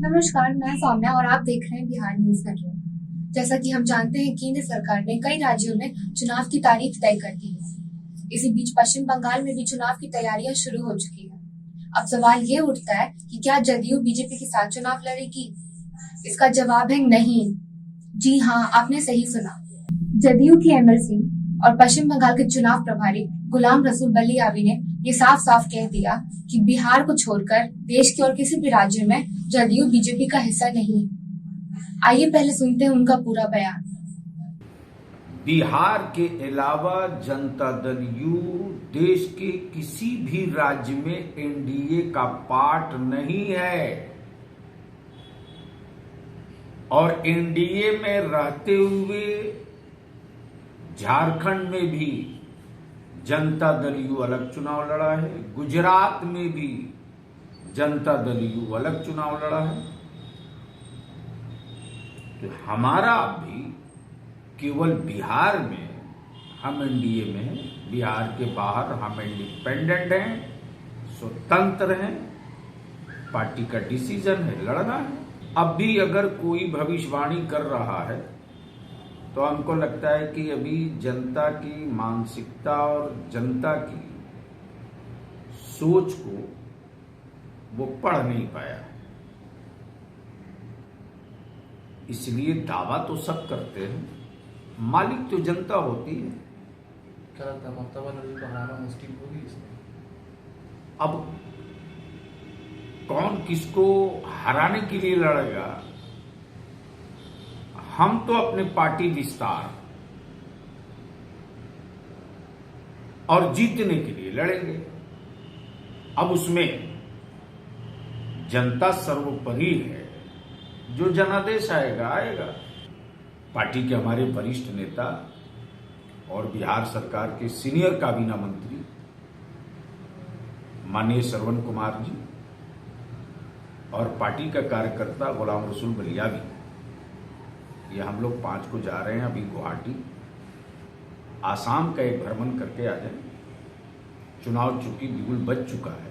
नमस्कार, मैं सौम्या और आप देख रहे हैं बिहार न्यूज नेटवर्क। जैसा कि हम जानते हैं, केंद्र सरकार ने कई राज्यों में चुनाव की तारीख तय कर दी है। इसी बीच पश्चिम बंगाल में भी चुनाव की तैयारियां शुरू हो चुकी है। अब सवाल ये उठता है कि क्या जदयू बीजेपी के साथ चुनाव लड़ेगी? इसका जवाब है नहीं। जी हाँ, आपने सही सुना। जदयू की एमएलसी और पश्चिम बंगाल के चुनाव प्रभारी गुलाम रसूल बलियावी ने ये साफ साफ कह दिया कि बिहार को छोड़कर देश के और किसी भी राज्य में जदयू बीजेपी का हिस्सा नहीं। आइए पहले सुनते हैं उनका पूरा बयान। बिहार के अलावा जनता दल यू देश के किसी भी राज्य में एनडीए का पार्ट नहीं है और एनडीए में रहते हुए झारखंड में भी जनता दल यू अलग चुनाव लड़ा है, गुजरात में भी जनता दल यू अलग चुनाव लड़ा है। तो हमारा भी केवल बिहार में हम एनडीए में हैं, बिहार के बाहर हम इंडिपेंडेंट हैं, स्वतंत्र हैं। पार्टी का डिसीजन है, लड़ना है। अब भी अगर कोई भविष्यवाणी कर रहा है तो हमको लगता है कि अभी जनता की मानसिकता और जनता की सोच को वो पढ़ नहीं पाया है। इसलिए दावा तो सब करते हैं, मालिक तो जनता होती है। क्या लगता है ममता बनर्जी को हराना मुश्किल होगी इसमें? अब कौन किसको हराने के लिए लड़ेगा? हम तो अपने पार्टी विस्तार और जीतने के लिए लड़ेंगे। अब उसमें जनता सर्वोपरि है, जो जनादेश आएगा आएगा। पार्टी के हमारे वरिष्ठ नेता और बिहार सरकार के सीनियर काबीना मंत्री माननीय श्रवण कुमार जी और पार्टी का कार्यकर्ता गुलाम रसूल बलियावी, ये हम लोग 5 को जा रहे हैं अभी गुवाहाटी। आसाम का एक भ्रमण करके आ जाए। चुनाव चूंकि बिल्कुल बच चुका है,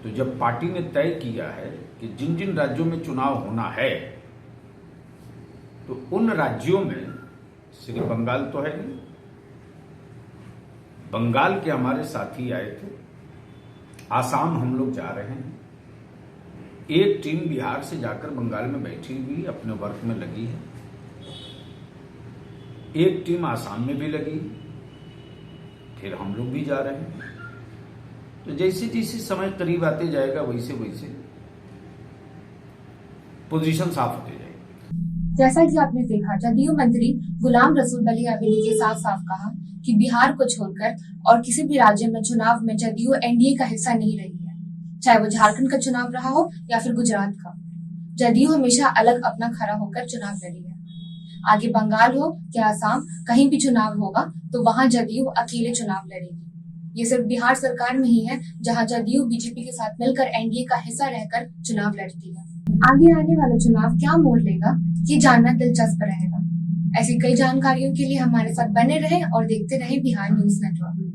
तो जब पार्टी ने तय किया है कि जिन जिन राज्यों में चुनाव होना है, तो उन राज्यों में श्री बंगाल तो है नहीं। बंगाल के हमारे साथी आए थे, आसाम हम लोग जा रहे हैं। एक टीम बिहार से जाकर बंगाल में बैठी हुई अपने वर्क में लगी है, एक टीम आसाम में भी लगी, फिर हम लोग भी जा रहे हैं। तो जैसे जैसे समय करीब आते जाएगा वैसे वैसे पोजीशन साफ होते जाएगी। जैसा कि आपने देखा, जदयू मंत्री गुलाम रसूल बलियावी ने ये साफ साफ कहा कि बिहार को छोड़कर और किसी भी राज्य में चुनाव में जदयू एनडीए का हिस्सा नहीं रही है, चाहे वो झारखंड का चुनाव रहा हो या फिर गुजरात का। जदयू हमेशा अलग अपना खड़ा होकर चुनाव लड़ी है। आगे बंगाल हो या आसाम, कहीं भी चुनाव होगा तो वहां जदयू अकेले चुनाव लड़ेगी। ये सिर्फ बिहार सरकार में ही है जहां जदयू बीजेपी के साथ मिलकर एनडीए का हिस्सा रहकर चुनाव लड़ती है। आगे आने वाला चुनाव क्या मोड़ लेगा, ये जानना दिलचस्प रहेगा। ऐसी कई जानकारियों के लिए हमारे साथ बने रहें और देखते रहें बिहार न्यूज नेटवर्क।